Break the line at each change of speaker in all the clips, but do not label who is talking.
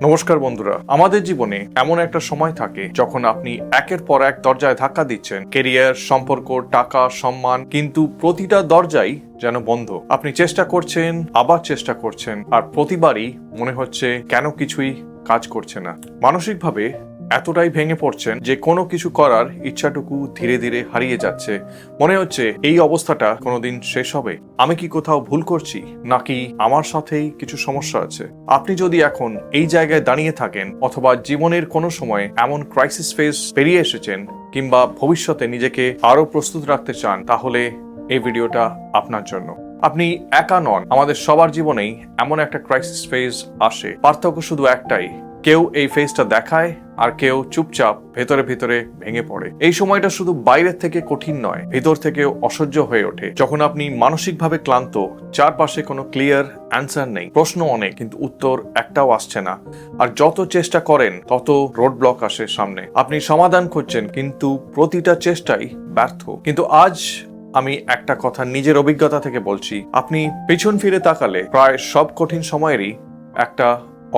নমস্কার বন্ধুরা, আমাদের জীবনে এমন একটা সময় থাকে যখন আপনি একের পর এক দরজায় ধাক্কা দিচ্ছেন। কেরিয়ার, সম্পর্ক, টাকা, সম্মান, কিন্তু প্রতিটা দরজাই যেন বন্ধ। আপনি চেষ্টা করছেন, আবার চেষ্টা করছেন, আর প্রতিবারই মনে হচ্ছে কেন কিছুই কাজ করছে না। মানসিকভাবে এতটাই ভেঙে পড়ছেন যে কোনো কিছু করার ইচ্ছাটুকু ধীরে ধীরে হারিয়ে যাচ্ছে। মনে হচ্ছে এই অবস্থাটা কোনোদিন শেষ হবে। আমি কি কোথাও ভুল করছি, নাকি আমার সাথেই কিছু সমস্যা আছে? আপনি যদি এখন এই জায়গায় দাঁড়িয়ে থাকেন, অথবা জীবনের কোনো সময় এমন ক্রাইসিস ফেজ পেরিয়ে এসেছেন, কিংবা ভবিষ্যতে নিজেকে আরো প্রস্তুত রাখতে চান, তাহলে এই ভিডিওটা আপনার জন্য। আপনি একা নন, আমাদের সবার জীবনেই এমন একটা ক্রাইসিস ফেজ আসে। পার্থক্য শুধু একটাই, কেউ এই ফেজটা দেখায় আর কেউ চুপচাপ ভেতরে ভেতরে ভেঙে পড়ে। এই সময়টা শুধু বাইরের থেকে কঠিন নয়, ভেতর থেকেও অসহ্য হয়ে ওঠে। যখন আপনি মানসিকভাবে ক্লান্ত, চারপাশে কোনো ক্লিয়ার অ্যান্সার নেই, প্রশ্ন অনেক কিন্তু উত্তর একটাও আসছে না, আর যত চেষ্টা করেন তত রোড ব্লক আসে সামনে। আপনি সমাধান খুঁজছেন কিন্তু প্রতিটা চেষ্টাই ব্যর্থ। কিন্তু আজ আমি একটা কথা নিজের অভিজ্ঞতা থেকে বলছি, আপনি পিছন ফিরে তাকালে প্রায় সব কঠিন সময়েরই একটা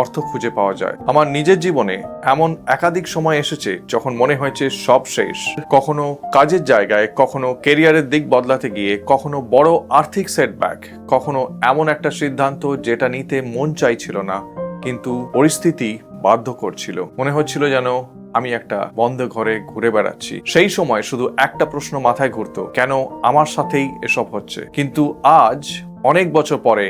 অর্থ খুঁজে পাওয়া যায়। আমার নিজের জীবনে এমন একাধিক সময় এসেছে যখন মনে হয়েছে সব শেষ। কখনো কাজের জায়গায়, কখনো কেরিয়ারের দিক বদলাতে গিয়ে, কখনো বড় আর্থিক সেটব্যাক, কখনো এমন একটা সিদ্ধান্ত যেটা নিতে মন চাইছিল না কিন্তু পরিস্থিতি বাধ্য করছিল। মনে হচ্ছিল যেন আমি একটা বন্ধ ঘরে ঘুরে বেড়াচ্ছি। সেই সময় শুধু একটা প্রশ্ন মাথায় ঘুরতো, কেন আমার সাথেই এসব হচ্ছে? কিন্তু আজ অনেক বছর পরে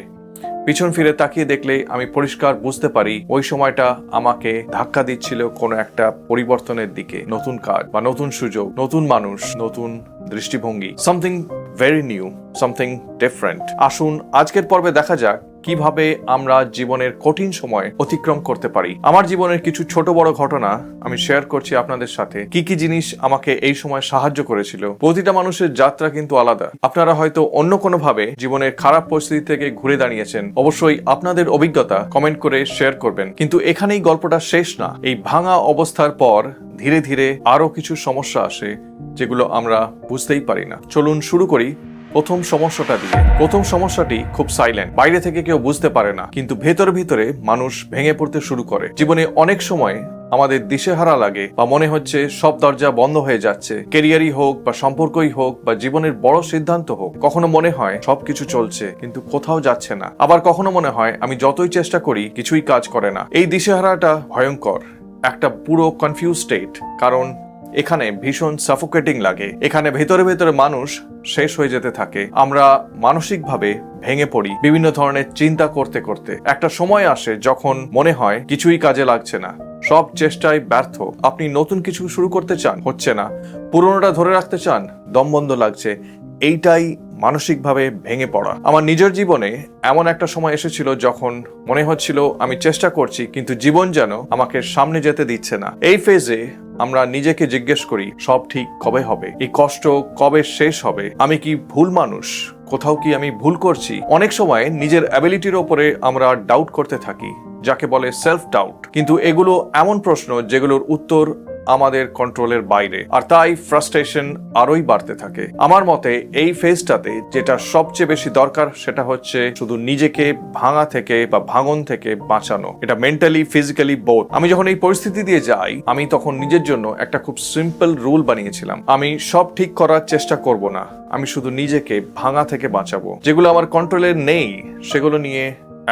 পিছন ফিরে তাকিয়ে দেখলে আমি পরিষ্কার বুঝতে পারি ওই সময়টা আমাকে ধাক্কা দিচ্ছিল কোনো একটা পরিবর্তনের দিকে। নতুন কাজ বা নতুন সুযোগ, নতুন মানুষ, নতুন দৃষ্টিভঙ্গি, something very new, something different. আসুন আজকের পর্বে দেখা যাক কিভাবে আমরা জীবনের কঠিন সময় অতিক্রম করতে পারি। আমার জীবনের কিছু ছোট বড় ঘটনা আমি শেয়ার করছি আপনাদের সাথে। কি কি জিনিস আমাকে এই সময় সাহায্য করেছিল। প্রতিটা মানুষের যাত্রা কিন্তু আলাদা। আপনারা হয়তো অন্য কোনো ভাবে জীবনের খারাপ পরিস্থিতি থেকে ঘুরে দাঁড়িয়েছেন। অবশ্যই আপনাদের অভিজ্ঞতা কমেন্ট করে শেয়ার করবেন। কিন্তু এখানেই গল্পটা শেষ না। এই ভাঙা অবস্থার পর ধীরে ধীরে আরো কিছু সমস্যা আসে যেগুলো আমরা বুঝতেই পারি না। চলুন শুরু করি প্রথম সমস্যাটা দিয়ে। প্রথম সমস্যাটি খুব সাইলেন্ট, বাইরে থেকে কেউ বুঝতে পারে না, কিন্তু ভেতরে ভিতরে মানুষ ভেঙে পড়তে শুরু করে। জীবনে অনেক সময় আমাদের দিশেহারা লাগে বা মনে হচ্ছে সব দরজা বন্ধ হয়ে যাচ্ছে। কেরিয়ারই হোক বা সম্পর্কই হোক বা জীবনের বড় সিদ্ধান্ত হোক, কখনো মনে হয় সবকিছু চলছে কিন্তু কোথাও যাচ্ছে না। আবার কখনো মনে হয় আমি যতই চেষ্টা করি কিছুই কাজ করে না। এই দিশেহারাটা ভয়ঙ্কর, একটা পুরো কনফিউজ স্টেট, কারণ এখানে ভীষণ সাফোকেটিং লাগে। এখানে ভেতরে ভেতরে মানুষ শেষ হয়ে যেতে থাকে। আমরা মানসিকভাবে ভেঙে পড়ি বিভিন্ন ধরনের চিন্তা করতে করতে। একটা সময় আসে যখন মনে হয় কিছুই কাজে লাগছে না, সব চেষ্টায় ব্যর্থ। আপনি নতুন কিছু শুরু করতে চান, হচ্ছে না। পুরোনোটা ধরে রাখতে চান, দমবন্ধ লাগছে। এইটাই মানসিকভাবে ভেঙে পড়া। আমার নিজের জীবনে এমন একটা সময় এসেছিল যখন মনে হচ্ছিল আমি চেষ্টা করছি কিন্তু জীবন যেন আমাকে সামনে যেতে দিচ্ছে না। এই ফেজে আমরা নিজেকে জিজ্ঞেস করি, সব ঠিক কবে হবে? এই কষ্ট কবে শেষ হবে? আমি কি ভুল মানুষ? কোথাও কি আমি ভুল করছি? অনেক সময় নিজের অ্যাবিলিটির ওপরে আমরা ডাউট করতে থাকি, যাকে বলে সেলফ ডাউট। কিন্তু এগুলো এমন প্রশ্ন যেগুলোর উত্তর আমাদের কন্ট্রোলের বাইরে, আর তাই ফ্রাস্ট্রেশন আরোই বাড়তে থাকে। আমার মতে এই ফেজটাতে যেটা সবচেয়ে বেশি দরকার সেটা হচ্ছে শুধু নিজেকে ভাঙা থেকে বা ভাঙন থেকে বাঁচানো। এটা মেন্টালি, ফিজিক্যালি বোথ। আমি যখন এই পরিস্থিতি দিয়ে যাই, আমি তখন নিজের জন্য একটা খুব সিম্পল রুল বানিয়েছিলাম। আমি সব ঠিক করার চেষ্টা করব না, আমি শুধু নিজেকে ভাঙা থেকে বাঁচাবো। যেগুলো আমার কন্ট্রোলে নেই সেগুলো নিয়ে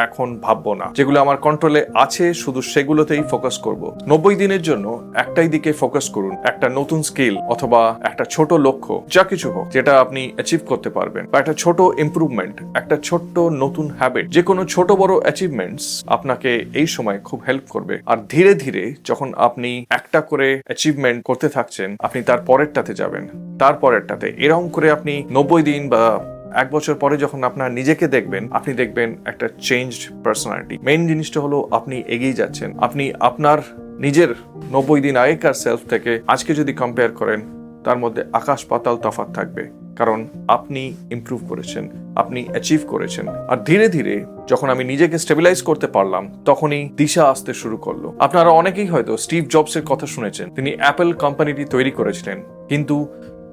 এখন ভাববো না, যেগুলো আমার কন্ট্রোলে আছে শুধু সেগুলোতেই ফোকাস করব। 90 দিনের জন্য একটাই দিকে ফোকাস করুন, একটা নতুন স্কিল অথবা একটা ছোট লক্ষ্য, যা কিছু হোক যেটা আপনি অ্যাচিভ করতে পারবেন, বা একটা ছোট ইমপ্রুভমেন্ট, একটা ছোট্ট নতুন হ্যাবিট। যে কোনো ছোট বড় অ্যাচিভমেন্টস আপনাকে এই সময় খুব হেল্প করবে। আর ধীরে ধীরে যখন আপনি একটা করে অ্যাচিভমেন্ট করতে থাকছেন, আপনি তার পরেরটাতে যাবেন, তার পরেরটাতে, এরকম করে আপনি 90 দিন বা এক বছর পরে যখন আপনার নিজেকে দেখবেন, আপনি দেখবেন একটা চেঞ্জড পার্সোনালিটি। মেইন জিনিসটা হলো আপনি এগিয়ে যাচ্ছেন। আপনি আপনার নিজের 90 দিন আগেকার সেলফ থেকে আজকে যদি কম্পেয়ার করেন, তার মধ্যে আকাশ পাতাল তফাৎ থাকবে, কারণ আপনি ইমপ্রুভ করেছেন, আপনি অ্যাচিভ করেছেন। আর ধীরে ধীরে যখন আমি নিজেকে স্টেবিলাইজ করতে পারলাম, তখনই দিশা আসতে শুরু করলো। আপনারা অনেকেই হয়তো স্টিভ জবসের কথা শুনেছেন। তিনি অ্যাপল কোম্পানিটি তৈরি করেছিলেন, কিন্তু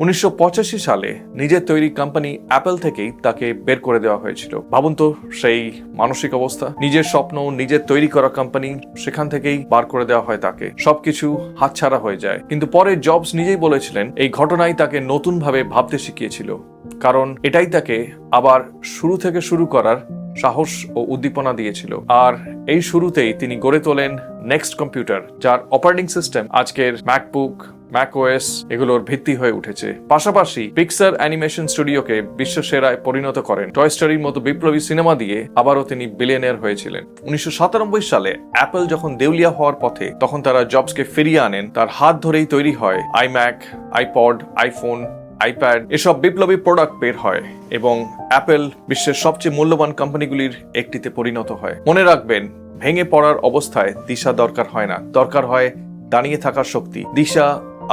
1985 সালে নিজের তৈরি কোম্পানি অ্যাপল থেকেই তাকে বের করে দেওয়া হয়েছিল। ভাবুন তো সেই মানসিক অবস্থা, নিজের স্বপ্ন, নিজের তৈরি করা কোম্পানি, সেখান থেকেই বার করে দেওয়া হয় তাকে, সবকিছু হাতছাড়া হয়ে যায়। কিন্তু পরে জবস নিজেই বলেছিলেন এই ঘটনাই তাকে নতুন ভাবে ভাবতে শিখিয়েছিল, কারণ এটাই তাকে আবার শুরু থেকে শুরু করার সাহস ও উদ্দীপনা দিয়েছিল। আর এই শুরুতেই তিনি গড়ে তোলেন নেক্সট কম্পিউটার, যার অপারেটিং সিস্টেম আজকের ম্যাকবুক, ম্যাকওএস এগুলোর ভিত্তি হয়ে উঠেছে। পাশাপাশি পিক্সার অ্যানিমেশন স্টুডিওকে বিশ্ব সেরায় পরিণত করেন। টয় স্টোরির মতো বিপ্লবী সিনেমা দিয়ে আবারও তিনি বিলিয়নিয়ার হয়েছিলেন। 1997 সালে অ্যাপল যখন দেউলিয়া হওয়ার পথে, তখন তারা জবসকে ফিরিয়ে আনেন। তার হাত ধরেই তৈরি হয় আইম্যাক, আইপড, আইফোন, আইপ্যাড, এসব বিপ্লবী প্রোডাক্ট বের হয় এবং অ্যাপল বিশ্বের সবচেয়ে মূল্যবান কোম্পানিগুলির একটিতে পরিণত হয়। মনে রাখবেন, ভেঙে পড়ার অবস্থায় দিশা দরকার হয় না, দরকার হয় দাঁড়িয়ে থাকার শক্তি। দিশা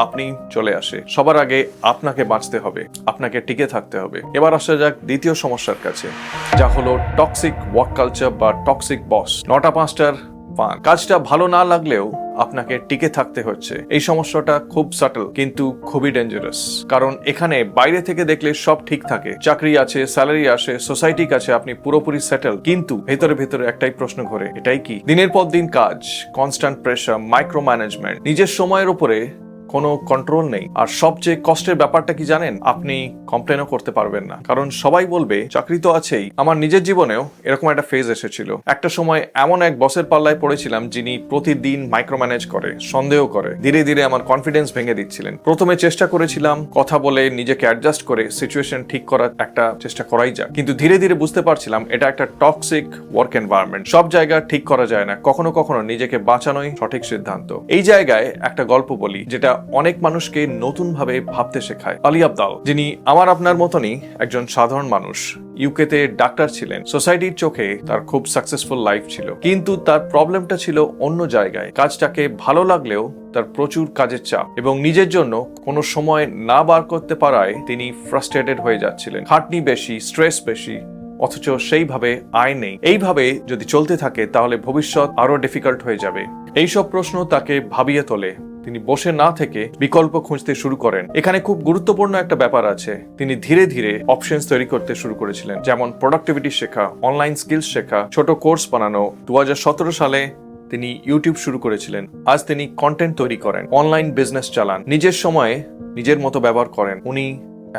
আপনি চলে আসে, সবার আগে আপনাকে বাঁচতে হবে, আপনাকে টিকে থাকতে হবে। এবার আসা যাক দ্বিতীয় সমস্যার কাছে, যা হলো টক্সিক ওয়ার্ক কালচার বা টক্সিক বস। 9টা-5টার পান, কাজটা ভালো না লাগলেও আপনাকে টিকে থাকতে হচ্ছে। এই সমস্যাটা খুব সাটল কিন্তু খুবই ডেঞ্জারাস, কারণ এখানে বাইরে থেকে দেখলে সব ঠিক থাকে, চাকরি আছে, স্যালারি আসে, সোসাইটি কাছে আপনি পুরোপুরি সেটেল, কিন্তু ভেতরে ভেতরে একটাই প্রশ্ন ঘোরে, এটাই কি? দিনের পর দিন কাজ, কনস্ট্যান্ট প্রেসার, মাইক্রো ম্যানেজমেন্ট, নিজের সময়ের উপরে কোনো কন্ট্রোল নেই। আর সবচেয়ে কষ্টের ব্যাপারটা কি জানেন? আপনি কমপ্লেনও করতে পারবেন না, কারণ সবাই বলবে চাকরি তো আছেই। আমার নিজের জীবনেও এরকম একটা ফেজ এসেছিল। একটা সময় এমন এক বসের পাল্লায় পড়েছিলাম যিনি প্রতিদিন মাইক্রো ম্যানেজ করে, সন্দেহ করে, ধীরে ধীরে আমার কনফিডেন্স ভেঙে দিচ্ছিলেন। প্রথমে চেষ্টা করেছিলাম কথা বলে নিজেকে অ্যাডজাস্ট করে সিচুয়েশন ঠিক করার একটা চেষ্টা করাই যায়, কিন্তু ধীরে ধীরে বুঝতে পারছিলাম এটা একটা টক্সিক ওয়ার্ক এনভায়রনমেন্ট। সব জায়গা ঠিক করা যায় না, কখনো কখনো নিজেকে বাঁচানোই সঠিক সিদ্ধান্ত। এই জায়গায় একটা গল্প বলি যেটা অনেক মানুষকে নতুন ভাবে ভাবতে শেখায়। আলী আবদাল, যিনি আমার আপনার মতনই একজন সাধারণ মানুষ, ইউকেতে ডাক্তার ছিলেন। সোসাইটির চোখে তার খুব সাকসেসফুল লাইফ ছিল, কিন্তু তার প্রবলেমটা ছিল অন্য জায়গায়। কাজটাকে ভালো লাগলেও তার প্রচুর কাজের চাপ এবং নিজের জন্য কোনো সময় না বার করতে পারায় তিনি ফ্রাস্ট্রেটেড হয়ে যাচ্ছিলেন। খাটনি বেশি, স্ট্রেস বেশি, অথচ সেইভাবে আয় নেই। এইভাবে যদি চলতে থাকে তাহলে ভবিষ্যৎ আরো ডিফিকাল্ট হয়ে যাবে। এইসব প্রশ্ন তাকে ভাবিয়ে তোলে। তিনি বসে না থেকে বিকল্প খুঁজতে শুরু করেন। এখানে খুব গুরুত্বপূর্ণ একটা ব্যাপার আছে, তিনি ধীরে ধীরে অপশনস তৈরি করতে শুরু করেছিলেন, যেমন প্রোডাক্টিভিটি শেখা, অনলাইন স্কিলস শেখা, ছোট কোর্স বানানো। 2017 সালে তিনি ইউটিউব শুরু করেছিলেন। আজ তিনি কন্টেন্ট তৈরি করেন, অনলাইন বিজনেস চালান, নিজের সময়ে নিজের মতো ব্যবহার করেন। উনি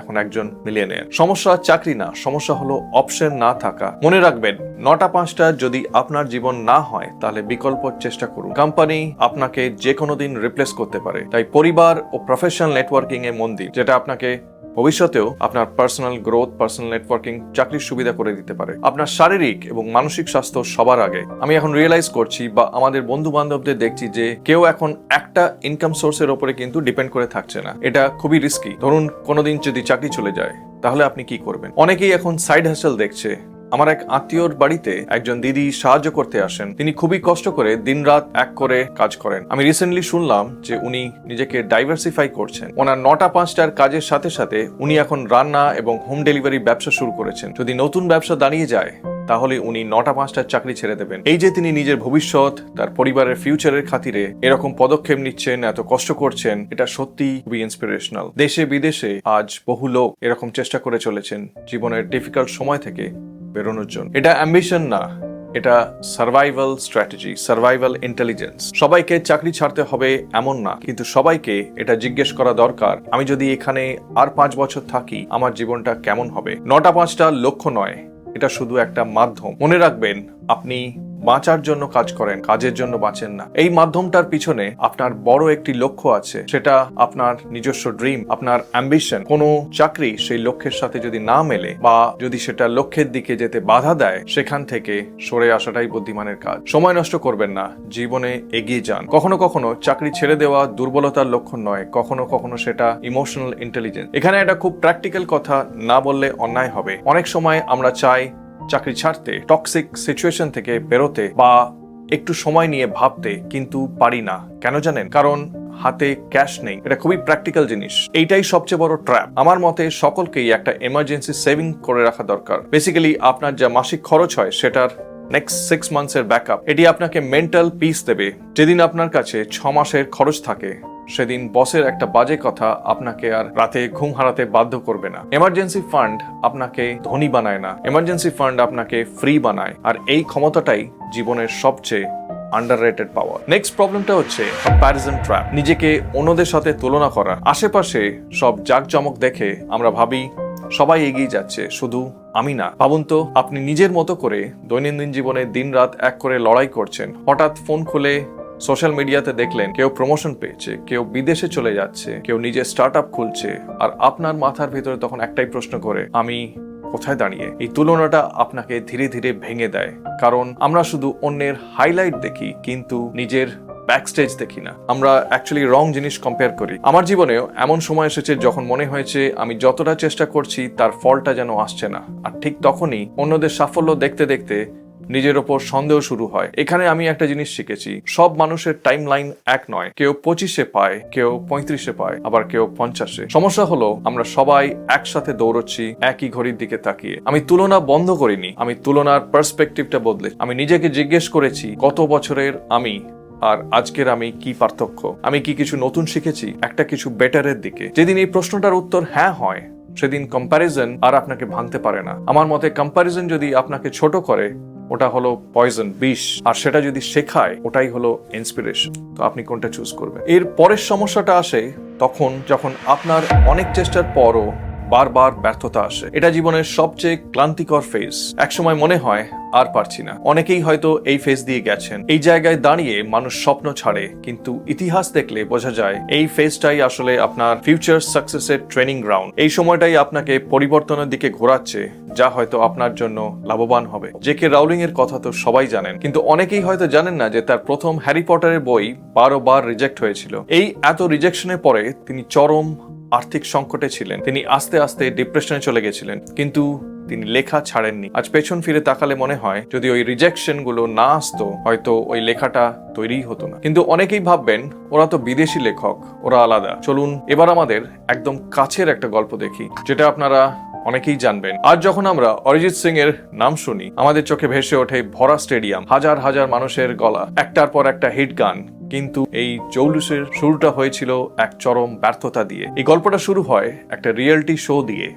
এখন একজন মিলিয়নিয়ার। সমস্যা চাকরি না, সমস্যা হলো অপশন না থাকা। মনে রাখবেন, 9টা-5টা যদি আপনার জীবন না হয় তাহলে বিকল্প চেষ্টা করুন। কোম্পানি আপনাকে যে কোনো দিন রিপ্লেস করতে পারে, তাই পরিবার ও প্রফেশনাল নেটওয়ার্কিং এ মন দিন, যেটা আপনাকে ভবিষ্যতেও আপনার পার্সোনাল গ্রোথ, পার্সোনাল নেটওয়ার্কিং, চাকরির সুবিধা করে দিতে পারে। আপনার শারীরিক এবং মানসিক স্বাস্থ্য সবার আগে। আমি এখন রিয়েলাইজ করছি বা আমাদের বন্ধু বান্ধবদের দেখছি যে কেউ এখন একটা ইনকাম সোর্সের উপরে কিন্তু ডিপেন্ড করে থাকছে না। এটা খুবই রিস্কি। ধরুন কোনোদিন যদি চাকরি চলে যায় তাহলে আপনি কি করবেন? অনেকেই এখন সাইড হাসেল দেখছে। আমার এক আত্মীয়র বাড়িতে একজন দিদি সাহায্য করতে আসেন। তিনি খুবই কষ্ট করে দিনরাত এক করে কাজ করেন। আমি রিসেন্টলি শুনলাম যে উনি নিজেকে ডাইভার্সিফাই করছেন। ওনার 9টা-5টার কাজের সাথে সাথে উনি এখন রান্না এবং হোম ডেলিভারি ব্যবসা শুরু করেছেন। যদি নতুন ব্যবসা দাঁড়িয়ে যায় তাহলে উনি 9টা-5টার চাকরি ছেড়ে দেবেন। এই যে তিনি নিজের ভবিষ্যৎ, তার পরিবারের ফিউচারের খাতিরে এরকম পদক্ষেপ নিচ্ছেন, এত কষ্ট করছেন, এটা সত্যি খুবই ইন্সপিরেশনাল। দেশে বিদেশে আজ বহু লোক এরকম চেষ্টা করে চলেছেন জীবনের ডিফিকাল্ট সময় থেকে বেরোনোর জন্য। এটা অ্যাম্বিশন না, এটা সার্ভাইভাল স্ট্র্যাটেজি, সার্ভাইভাল ইন্টেলিজেন্স। সবাইকে চাকরি ছাড়তে হবে এমন না, কিন্তু সবাইকে এটা জিজ্ঞেস করা দরকার, আমি যদি এখানে আর 5 বছর থাকি আমার জীবনটা কেমন হবে? 9টা-5টা লক্ষ্য নয়, এটা শুধু একটা মাধ্যম। মনে রাখবেন, আপনি বাঁচার জন্য কাজ করেন, কাজের জন্য বাঁচেন না। এই মাধ্যমটার পিছনে আপনার বড় একটি লক্ষ্য আছে, সেটা আপনার নিজস্ব ড্রিম, আপনার অ্যাম্বিশন। কোনো চাকরি সেই লক্ষ্যের সাথে যদি না মেলে বা যদি সেটা লক্ষ্যের দিকে যেতে বাধা দেয়, সেখান থেকে সরে আসাটাই বুদ্ধিমানের কাজ। সময় নষ্ট করবেন না, জীবনে এগিয়ে যান। কখনো কখনো চাকরি ছেড়ে দেওয়া দুর্বলতার লক্ষণ নয়, কখনো কখনো সেটা ইমোশনাল ইন্টেলিজেন্স। এখানে একটা খুব প্র্যাকটিক্যাল কথা না বললে অন্যায় হবে। অনেক সময় আমরা চাই চাকরি ছাড়তে, টক্সিক সিচুয়েশন থেকে বেরোতে বা একটু সময় নিয়ে ভাবতে, কিন্তু পারি না। কেন জানেন? কারণ হাতে ক্যাশ নেই। এটা খুবই প্র্যাকটিক্যাল জিনিস। এইটাই সবচেয়ে বড় ট্র্যাপ। আমার মতে সকলকেই একটা এমার্জেন্সি সেভিং করে রাখা দরকার। বেসিক্যালি আপনার যা মাসিক খরচ হয় সেটার নেক্সট 6 মান্থসের ব্যাকআপ। এটি আপনাকে মেন্টাল পিস দেবে। যেদিন আপনার কাছে 6 মাসের খরচ থাকে সেদিন বসের একটা বাজে কথা আপনাকে আর রাতে ঘুম হারাতে বাধ্য করবে না। এমার্জেন্সি ফান্ড আপনাকে ধনী বানায় না, এমার্জেন্সি ফান্ড আপনাকে ফ্রি বানায়। আর এই ক্ষমতাটাই জীবনের সবচেয়ে আন্ডাররেটেড পাওয়ার। নেক্সট প্রবলেমটা হচ্ছে কম্প্যারিজন ট্র্যাপ। নিজেকে অন্যদের সাথে তুলনা করা। আশেপাশে সব জাঁকজমক দেখে আমরা ভাবি সবাই এগিয়ে যাচ্ছে, শুধু আমি না। ভাবুন তো, আপনি নিজের মতো করে দৈনন্দিন জীবনে দিনরাত এক করে লড়াই করছেন, হঠাৎ ফোন খুলে সোশ্যাল মিডিয়াতে দেখলেন কেউ প্রমোশন পেয়েছে, কেউ বিদেশে চলে যাচ্ছে, কেউ নিজের স্টার্ট আপ খুলছে, আর আপনার মাথার ভিতরে তখন একটাই প্রশ্ন করে, আমি কোথায় দাঁড়িয়ে? এই তুলনাটা আপনাকে ধীরে ধীরে ভেঙে দেয়, কারণ আমরা শুধু অন্যের হাইলাইট দেখি কিন্তু নিজের ব্যাকস্টেজ দেখি না। আমরা অ্যাকচুয়ালি রং জিনিস কম্পেয়ার করি। আমার জীবনেও এমন সময় এসেছে যখন মনে হয়েছে আমি যতটা চেষ্টা করছি তার ফলটা যেন আসছে না, আর ঠিক তখনই অন্যদের সাফল্য দেখতে দেখতে নিজের ওপর সন্দেহ শুরু হয়। এখানে আমি একটা জিনিস শিখেছি, সব মানুষের টাইম লাইন এক নয়। কেউ 25-এ পায়, কেউ 35-এ পায়, আবার কেউ 50-এ। সমস্যা হলো আমরা সবাই একসাথে দৌড়চ্ছি একই ঘড়ির দিকে তাকিয়ে। আমি তুলনা বন্ধ করিনি, আমি তুলনার পার্সপেক্টিভটা বদলে আমি নিজেকে জিজ্ঞেস করেছি গত বছরের আমি আর আজকের আমি কি পার্থক্য? আমি কি কিছু নতুন শিখেছি, একটা কিছু বেটারের দিকে? যেদিন এই প্রশ্নটার উত্তর হ্যাঁ হয়, সেদিন কম্প্যারিজন আর আপনাকে ভাঙতে পারে না। আমার মতে কম্প্যারিজন যদি আপনাকে ছোট করে, ওটা হলো পয়জন, বিষ। আর সেটা যদি শেখায়, ওটাই হলো ইন্সপিরেশন। তো আপনি কোনটা চুজ করবেন? এর পরের সমস্যাটা আসে তখন যখন আপনার অনেক চেষ্টার পরও বারবার ব্যর্থতা আসে। এটা জীবনের সবচেয়ে ক্লান্তিকর ফেজ। একসময় মনে হয় আর পারছি না। অনেকেই হয়তো এই ফেজ দিয়ে গেছেন। এই জায়গায় দাঁড়িয়ে মানুষ স্বপ্ন ছাড়ে, কিন্তু ইতিহাস দেখলে বোঝা যায় এই ফেজটাই আসলে আপনার ফিউচার সাকসেসের ট্রেনিং গ্রাউন্ড। এই সময়টাই আপনাকে পরিবর্তনের দিকে ঘোরাচ্ছে, যা হয়তো আপনার জন্য লাভবান হবে। জে.কে রাউলিং এর কথা তো সবাই জানেন, কিন্তু অনেকেই হয়তো জানেন না যে তার প্রথম হ্যারি পটারের বই 12 বার রিজেক্ট হয়েছিল। এই এত রিজেকশনের পরে তিনি চরম আর্থিক সংকটে ছিলেন। তিনি আস্তে আস্তে ডিপ্রেশনে চলে গেছিলেন, কিন্তু তিনি লেখা ছাড়েননি। আজ পেছন ফিরে তাকালে মনে হয় যদি ওই রিজেকশন গুলো না আসতো, হয়তো ওই লেখাটা তৈরিই হতো না। কিন্তু অনেকেই ভাববেন ওরা তো বিদেশি লেখক, ওরা আলাদা। চলুন এবার আমাদের একদম কাছের একটা গল্প দেখি, যেটা আপনারা অনেকেই জানবেন। আজ যখন আমরা অরিজিৎ সিং এর নাম শুনি, আমাদের চোখে ভেসে ওঠে ভরা স্টেডিয়াম, হাজার হাজার মানুষের গলা, একটার পর একটা হিট গান। কিন্তু এই জৌলুসের শুরুটা হয়েছিল এক চরম ব্যর্থতা দিয়ে। এই গল্পটা শুরু হয় একটা রিয়েলিটি শো দিয়ে।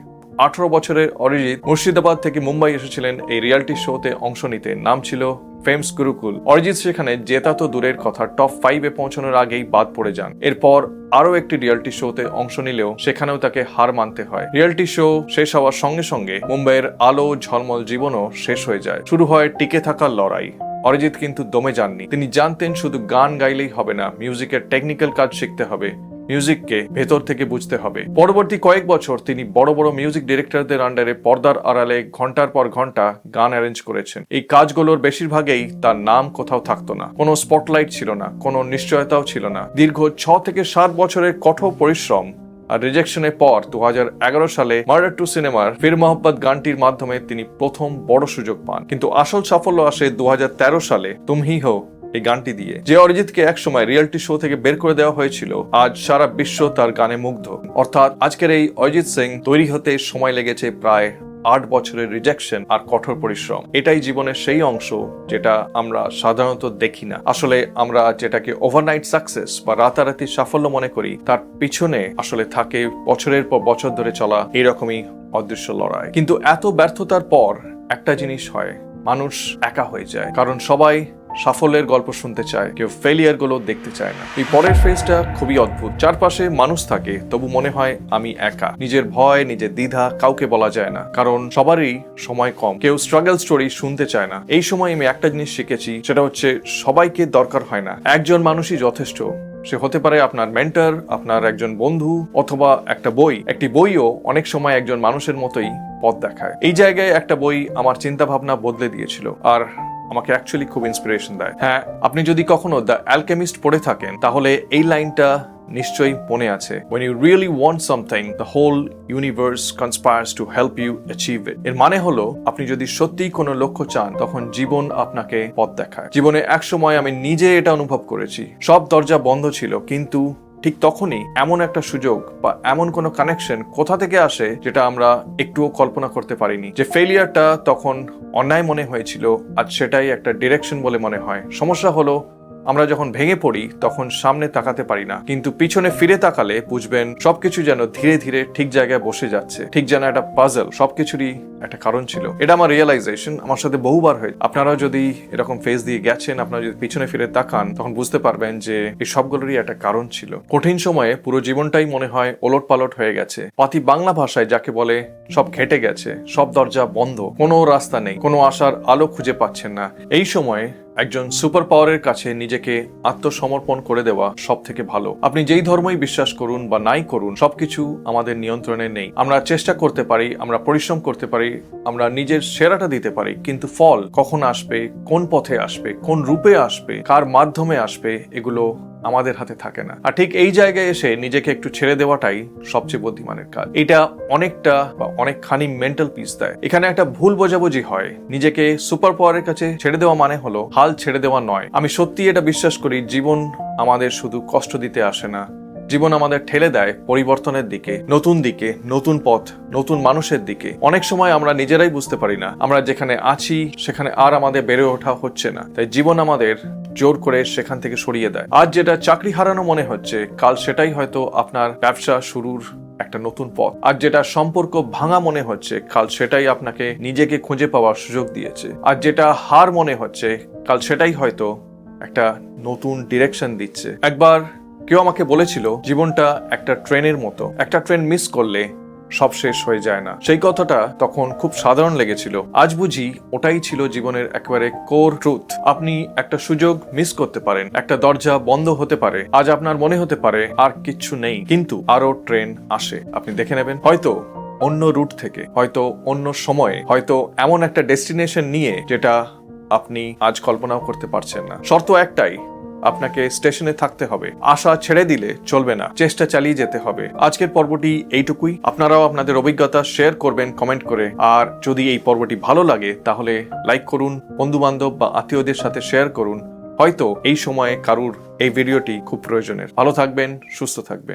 18 বছরের অরিজিৎ মুর্শিদাবাদ থেকে মুম্বাই এসেছিলেন এই রিয়েলিটি শোতে অংশ নিতে। নাম ছিল ফেমস গুরুকুল। অরিজিৎ সেখানে জেতা তো দূরের কথা, টপ 5-এ পৌঁছানোর আগেই বাদ পড়ে যান। এরপর আরো একটি রিয়েলিটি শোতে অংশ নিলেও সেখানেও তাকে হার মানতে হয়। রিয়েলিটি শো শেষ হওয়ার সঙ্গে সঙ্গে মুম্বাইয়ের আলো ঝলমল জীবনও শেষ হয়ে যায়। শুরু হয় টিকে থাকার লড়াই। অরিজিৎ কিন্তু দমে যাননি। তিনি জানতেন শুধু গান গাইলেই হবে না, মিউজিকের টেকনিক্যাল কাজ শিখতে হবে, মিউজিককে ভেতর থেকে বুঝতে হবে। পরবর্তী কয়েক বছর তিনি বড় বড় মিউজিক ডিরেক্টরদের আন্ডারে পর্দার আড়ালে ঘন্টার পর ঘন্টা গান অ্যারেঞ্জ করেছেন। এই কাজগুলোর বেশিরভাগেই তার নাম কোথাও থাকতো না, কোনো স্পটলাইট ছিল না, কোনো নিশ্চয়তাও ছিল না। দীর্ঘ 6 থেকে 7 বছরের কঠোর পরিশ্রম আর রিজেকশনের পর 2011 সালে মার্ডার টু সিনেমার ফির মোহাম্মদ গানটির মাধ্যমে তিনি প্রথম বড় সুযোগ পান। কিন্তু আসল সাফল্য আসে 2013 সালে তুম হি হো এই গানটি দিয়ে। যে অরিজিৎকে একসময় রিয়েলিটি শো থেকে বের করে দেওয়া হয়েছিল, আজ সারা বিশ্ব তার গানে মুগ্ধ। অর্থাৎ আজকের এই অরিজিৎ সিং তৈরি হতে সময় লেগেছে প্রায় 8 বছরের রিজেকশন আর কঠোর পরিশ্রম। এটাই জীবনের সেই অংশ যেটা আমরা সাধারণত দেখি না। আসলে আমরা যেটাকে ওভারনাইট সাকসেস বা রাতারাতি সাফল্য মনে করি, তার পিছনে আসলে থাকে বছরের পর বছর ধরে চলা এরকমই অদৃশ্য লড়াই। কিন্তু এত ব্যর্থতার পর একটা জিনিস হয়, মানুষ একা হয়ে যায়। কারণ সবাই সাফল্যের গল্প শুনতে চায়, কেউ ফেলিয়ার গুলো দেখতে চায় না। এই পরের ফেজটা খুবই অদ্ভুত। চারপাশে মানুষ থাকে, তবু মনে হয় আমি একা। নিজের ভয়, নিজের দ্বিধা কাউকে বলা যায় না, কারণ সবারই সময় কম। কেউ স্ট্রাগল স্টোরি শুনতে চায় না। এই সময় আমি একটা জিনিস শিখেছি, সেটা হচ্ছে সবাইকে দরকার হয় না, একজন মানুষই যথেষ্ট। সে হতে পারে আপনার মেন্টর, আপনার একজন বন্ধু, অথবা একটা বই। একটি বইও অনেক সময় একজন মানুষের মতোই পথ দেখায়। এই জায়গায় একটা বই আমার চিন্তা ভাবনা বদলে দিয়েছিল, আর আমাকে অ্যাকচুয়ালি খুব ইন্সপিরেশন দেয়। হ্যাঁ, আপনি যদি কখনো দ্য অ্যালকেমিস্ট পড়ে থাকেন, তাহলে এই লাইনটা নিশ্চয়ই মনে আছে, when you really want something the whole universe conspires to help you achieve it। এর মানে হলো আপনি যদি সত্যিই কোনো লক্ষ্য চান, তখন জীবন আপনাকে পথ দেখায়। জীবনে এক সময় আমি নিজে এটা অনুভব করেছি, সব দরজা বন্ধ ছিল, কিন্তু ঠিক তখনই এমন একটা সুযোগ বা এমন কোনো কানেকশন কোথা থেকে আসে যেটা আমরা একটুও কল্পনা করতে পারিনি। যে ফেলিয়ারটা তখন অন্যায় মনে হয়েছিল, আজ সেটাই একটা ডিরেকশন বলে মনে হয়। সমস্যা হলো আমরা যখন ভেঙে পড়ি তখন সামনে তাকাতে পারি না, কিন্তু পিছনে ফিরে তাকালে বুঝবেন সবকিছু যেন ধীরে ধীরে ঠিক জায়গায় বসে যাচ্ছে, ঠিক যেন একটা পাজল। সবকিছুরই একটা কারণ ছিল। এটা আমার রিয়েলাইজেশন, আমার সাথে বহুবার হয়েছে। আপনারাও যদি এরকম ফেজ দিয়ে গেছেন, আপনারা যদি পিছনে ফিরে তাকান, তখন বুঝতে পারবেন যে এই সবগুলোরই একটা কারণ ছিল। কঠিন সময়ে পুরো জীবনটাই মনে হয় ওলট পালট হয়ে গেছে। পাতি বাংলা ভাষায় যাকে বলে সব ঘেটে গেছে, সব দরজা বন্ধ, কোনো রাস্তা নেই, কোনো আশার আলো খুঁজে পাচ্ছেন না। এই সময়ে একজন সুপার পাওয়ারের কাছে নিজেকে আত্মসমর্পণ করে দেওয়া সব থেকে ভালো। আপনি যেই ধর্মই বিশ্বাস করুন বা নাই করুন, সবকিছু আমাদের নিয়ন্ত্রণে নেই। আমরা চেষ্টা করতে পারি, আমরা পরিশ্রম করতে পারি, আমরা নিজের সেরাটা দিতে পারি, কিন্তু ফল কখন আসবে, কোন পথে আসবে, কোন রূপে আসবে, কার মাধ্যমে আসবে, এগুলো আমাদের হাতে থাকে না। আর ঠিক এই জায়গায় এসে নিজেকে একটু ছেড়ে দেওয়াটাই সবচেয়ে বুদ্ধিমানের কাজ। এটা অনেকটা বা অনেকখানি মেন্টাল পিস দেয়। এখানে একটা ভুল বোঝাবুঝি হয়। নিজেকে সুপার পাওয়ারের কাছে ছেড়ে দেওয়া মানে হলো হাল ছেড়ে দেওয়া নয়। আমি সত্যি এটা বিশ্বাস করি, জীবন আমাদের শুধু কষ্ট দিতে আসে না, জীবন আমাদের ঠেলে দেয় পরিবর্তনের দিকে, নতুন পথ, নতুন মানুষের দিকে। অনেক সময় আমরা নিজেরাই বুঝতে পারি না আমরা যেখানে আছি সেখানে আর আমাদের বেড়ে ওঠা হচ্ছে না, তাই জীবন আমাদের জোর করে সেখান থেকে সরিয়ে দেয়। আজ যেটা চাকরি হারানো মনে হচ্ছে, কাল সেটাই হয়তো আপনার ব্যবসা শুরুর একটা নতুন পথ। আর যেটা সম্পর্ক ভাঙা মনে হচ্ছে, কাল সেটাই আপনাকে নিজেকে খুঁজে পাওয়ার সুযোগ দিয়েছে। আর যেটা হার মনে হচ্ছে, কাল সেটাই হয়তো একটা নতুন ডিরেকশন দিচ্ছে। একবার কেউ আমাকে বলেছিল, জীবনটা একটা ট্রেনের মতো, একটা ট্রেন মিস করলে সব শেষ হয়ে যায় না। সেই কথাটা তখন খুব সাধারণ লেগেছিল। আজ বুঝি ওটাই ছিল জীবনের একেবারে কোর ট্রুথ। আপনি একটা সুযোগ মিস করতে পারেন, একটা দরজা বন্ধ হতে পারে, আজ আপনার মনে হতে পারে আর কিচ্ছু নেই, কিন্তু আরো ট্রেন আসে, আপনি দেখে নেবেন। হয়তো অন্য রুট থেকে, হয়তো অন্য সময়ে, হয়তো এমন একটা ডেস্টিনেশন নিয়ে যেটা আপনি আজ কল্পনাও করতে পারছেন না। শর্ত একটাই, আপনাকে স্টেশনে থাকতে হবে। আশা ছেড়ে দিলে চলবে না, চেষ্টা চালিয়ে যেতে হবে। আজকের পর্বটি এইটুকুই। আপনারাও আপনাদের অভিজ্ঞতা শেয়ার করবেন কমেন্ট করে। আর যদি এই পর্বটি ভালো লাগে তাহলে লাইক করুন, বন্ধু বান্ধব বা আত্মীয়দের সাথে শেয়ার করুন। হয়তো এই সময়ে কারুর এই ভিডিওটি খুব প্রয়োজনের। ভালো থাকবেন, সুস্থ থাকবেন।